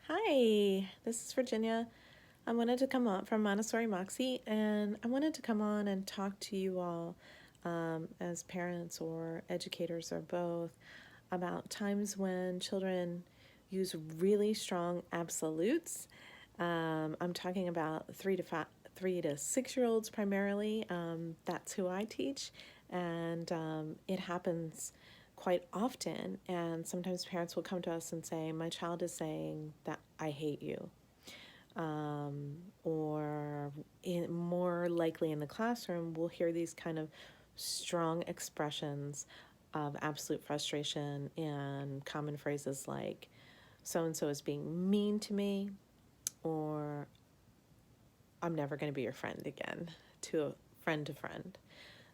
Hi, this is Virginia. I wanted to come on from Montessori Moxie, and I wanted to come on and talk to you all as parents or educators or both about times when children use really strong absolutes. I'm talking about 3 to 6 year olds primarily. That's who I teach, and it happens quite often. And sometimes parents will come to us and say, "My child is saying that I hate you." Or more likely in the classroom, we'll hear these kind of strong expressions of absolute frustration and common phrases like, "So and so is being mean to me," or "I'm never going to be your friend again," to a friend to friend.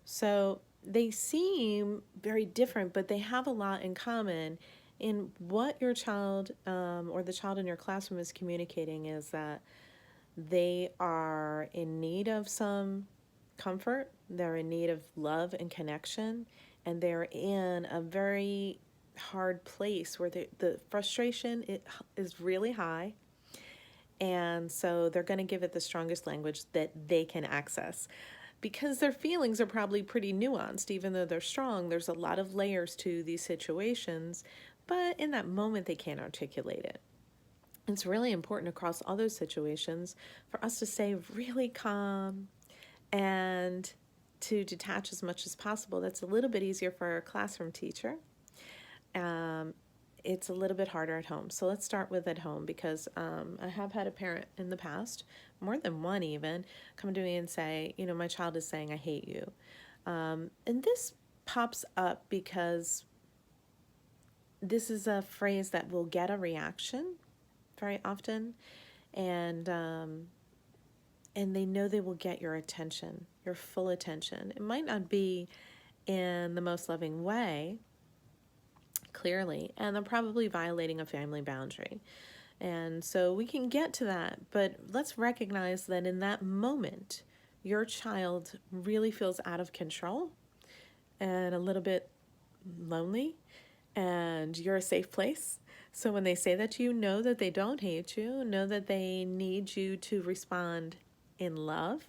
So they seem very different, but they have a lot in common. In what your child or the child in your classroom is communicating is that they are in need of some comfort, they're in need of love and connection, and they're in a very hard place where the frustration is really high. And so they're going to give it the strongest language that they can access because their feelings are probably pretty nuanced. Even though they're strong, there's a lot of layers to these situations, but in that moment they can't articulate it. It's really important across all those situations for us to stay really calm and to detach as much as possible. That's a little bit easier for a classroom teacher. Um, it's a little bit harder at home. So let's start with at home because I have had a parent in the past, more than one even, come to me and say, "My child is saying I hate you." And this pops up because this is a phrase that will get a reaction very often, and they know they will get your attention, your full attention. It might not be in the most loving way, clearly, and they're probably violating a family boundary. And so we can get to that, but let's recognize that in that moment, your child really feels out of control and a little bit lonely, and you're a safe place. So when they say that to you, know that they don't hate you, know that they need you to respond in love,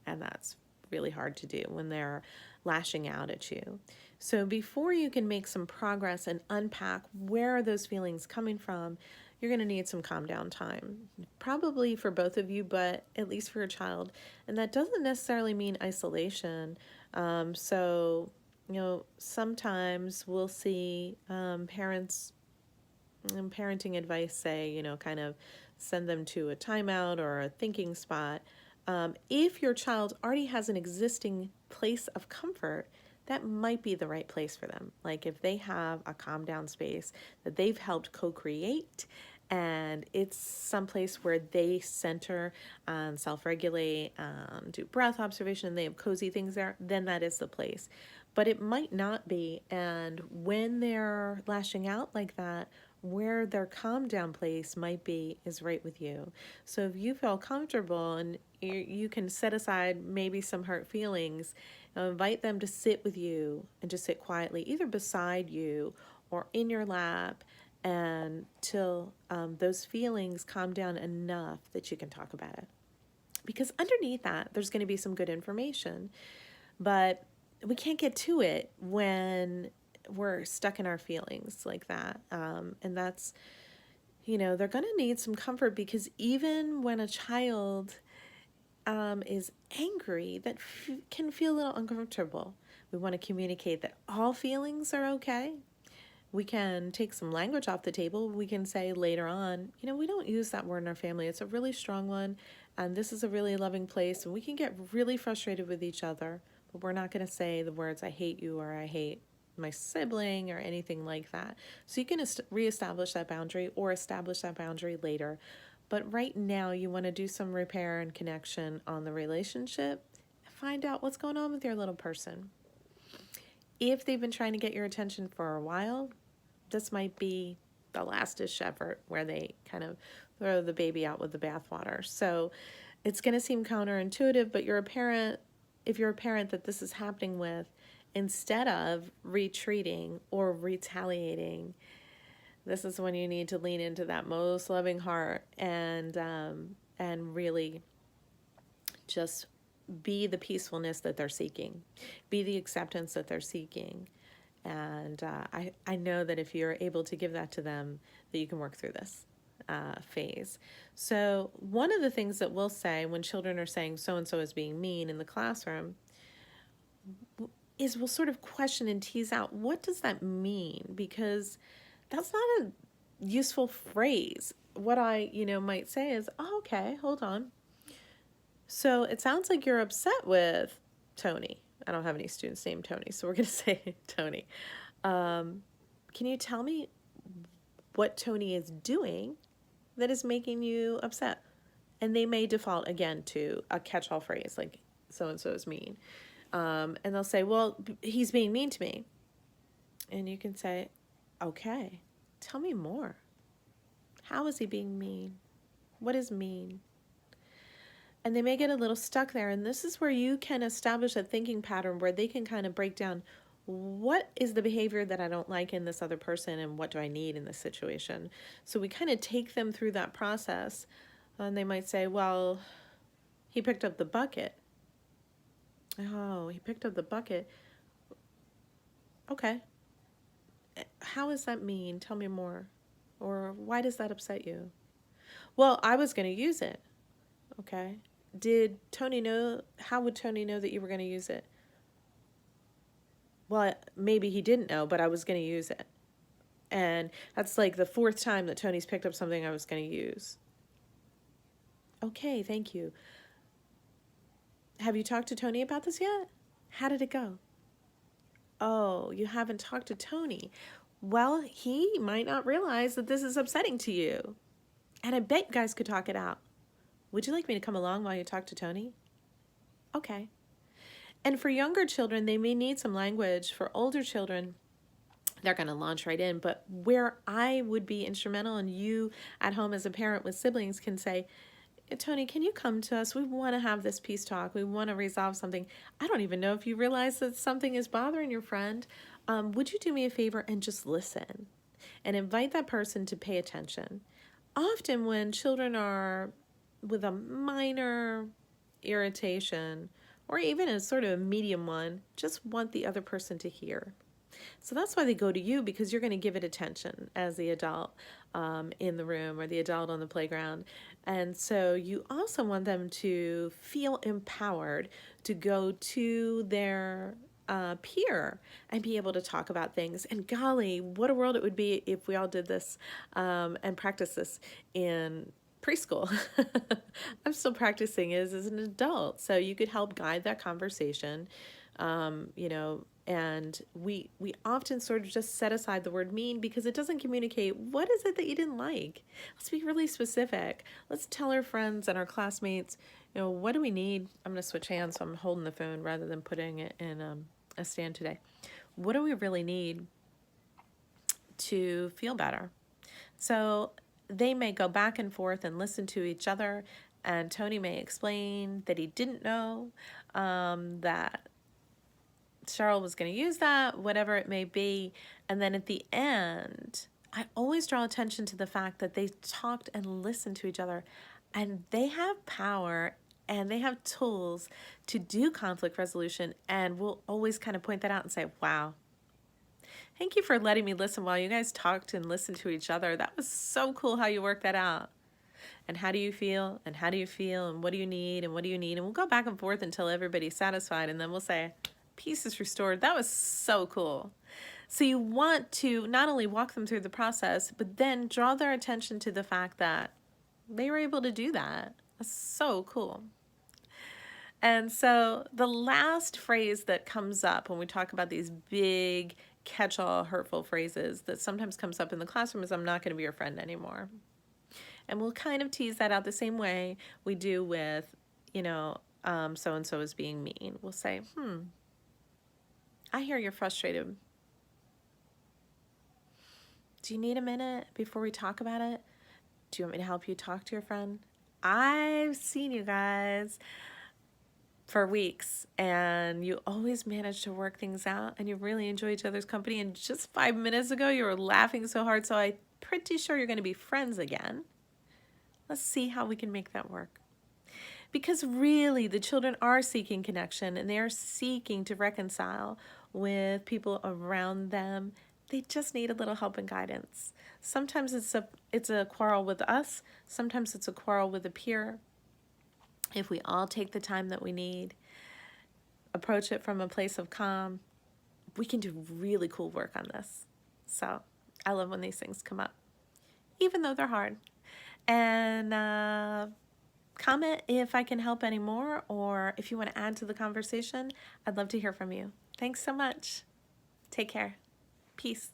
and that's really hard to do when they're lashing out at you. So before you can make some progress and unpack where are those feelings coming from, you're going to need some calm down time, probably for both of you, but at least for your child. And that doesn't necessarily mean isolation. Sometimes we'll see parents and parenting advice say, kind of send them to a timeout or a thinking spot. If your child already has an existing place of comfort, that might be the right place for them. Like if they have a calm down space that they've helped co-create, and it's someplace where they center and self-regulate, do breath observation, and they have cozy things there, then that is the place. But it might not be, and when they're lashing out like that, where their calm down place might be is right with you. So if you feel comfortable and you can set aside maybe some hurt feelings, invite them to sit with you and just sit quietly, either beside you or in your lap, until those feelings calm down enough that you can talk about it. Because underneath that, there's going to be some good information, but we can't get to it when we're stuck in our feelings like that. And that's, they're going to need some comfort because even when a child is angry, that can feel a little uncomfortable. We want to communicate that all feelings are okay. We can take some language off the table. We can say later on, we don't use that word in our family. It's a really strong one, and this is a really loving place, and we can get really frustrated with each other, but we're not going to say the words "I hate you" or "I hate my sibling" or anything like that. So you can reestablish that boundary or establish that boundary later. But right now, you want to do some repair and connection on the relationship. Find out what's going on with your little person. If they've been trying to get your attention for a while, this might be the last-ish effort where they kind of throw the baby out with the bathwater. So it's going to seem counterintuitive, but if you're a parent that this is happening with, instead of retreating or retaliating, This is when you need to lean into that most loving heart and really just be the peacefulness that they're seeking, be the acceptance that they're seeking. And I know that if you're able to give that to them, that you can work through this phase. So one of the things that we'll say when children are saying so-and-so is being mean in the classroom is we'll sort of question and tease out, what does that mean? Because that's not a useful phrase. What I, might say is, oh, okay, hold on. So it sounds like you're upset with Tony. I don't have any students named Tony, so we're going to say Tony. Can you tell me what Tony is doing that is making you upset? And they may default again to a catch-all phrase like so-and-so is mean. And they'll say, well, he's being mean to me. And you can say, okay, tell me more. How is he being mean? What is mean? And they may get a little stuck there. And this is where you can establish a thinking pattern where they can kind of break down, what is the behavior that I don't like in this other person and what do I need in this situation? So we kind of take them through that process. And they might say, well, he picked up the bucket. Oh, he picked up the bucket. Okay. How does that mean? Tell me more. Or why does that upset you? Well, I was going to use it. Okay. Did Tony know? How would Tony know that you were going to use it? Well, maybe he didn't know, but I was going to use it. And that's like the 4th time that Tony's picked up something I was going to use. Okay, thank you. Have you talked to Tony about this yet? How did it go? Oh, you haven't talked to Tony. Well, he might not realize that this is upsetting to you. And I bet you guys could talk it out. Would you like me to come along while you talk to Tony? Okay. And for younger children, they may need some language. For older children, they're going to launch right in. But where I would be instrumental, and you at home as a parent with siblings can say, Tony, can you come to us? We want to have this peace talk. We want to resolve something. I don't even know if you realize that something is bothering your friend. Would you do me a favor and just listen and invite that person to pay attention? Often when children are with a minor irritation or even a sort of a medium one, just want the other person to hear. So that's why they go to you, because you're going to give it attention as the adult in the room or the adult on the playground. And so you also want them to feel empowered to go to their peer and be able to talk about things. And golly, what a world it would be if we all did this and practice this in preschool. I'm still practicing as an adult, so you could help guide that conversation, and we often sort of just set aside the word mean because it doesn't communicate what is it that you didn't like. Let's be really specific. Let's tell our friends and our classmates, what do we need? I'm going to switch hands, so I'm holding the phone rather than putting it in a stand today. What do we really need to feel better? So they may go back and forth and listen to each other, and Tony may explain that he didn't know that Cheryl was going to use that, whatever it may be. And then at the end, I always draw attention to the fact that they talked and listened to each other, and they have power and they have tools to do conflict resolution. And we'll always kind of point that out and say, wow, thank you for letting me listen while you guys talked and listened to each other. That was so cool how you worked that out. And how do you feel? And how do you feel? And what do you need? And what do you need? And we'll go back and forth until everybody's satisfied. And then we'll say, peace is restored. That was so cool. So you want to not only walk them through the process, but then draw their attention to the fact that they were able to do that. That's so cool. And so the last phrase that comes up when we talk about these big catch-all hurtful phrases that sometimes comes up in the classroom is, I'm not going to be your friend anymore. And we'll kind of tease that out the same way we do with, so-and-so is being mean. We'll say, I hear you're frustrated. Do you need a minute before we talk about it? Do you want me to help you talk to your friend? I've seen you guys for weeks, and you always manage to work things out, and you really enjoy each other's company. And just 5 minutes ago, you were laughing so hard, so I pretty sure you're going to be friends again. Let's see how we can make that work. Because really, the children are seeking connection and they are seeking to reconcile with people around them. They just need a little help and guidance. Sometimes it's a quarrel with us. Sometimes it's a quarrel with a peer. If we all take the time that we need, approach it from a place of calm, we can do really cool work on this. So I love when these things come up, even though they're hard. And comment if I can help anymore, or if you want to add to the conversation. I'd love to hear from you. Thanks so much. Take care. Peace.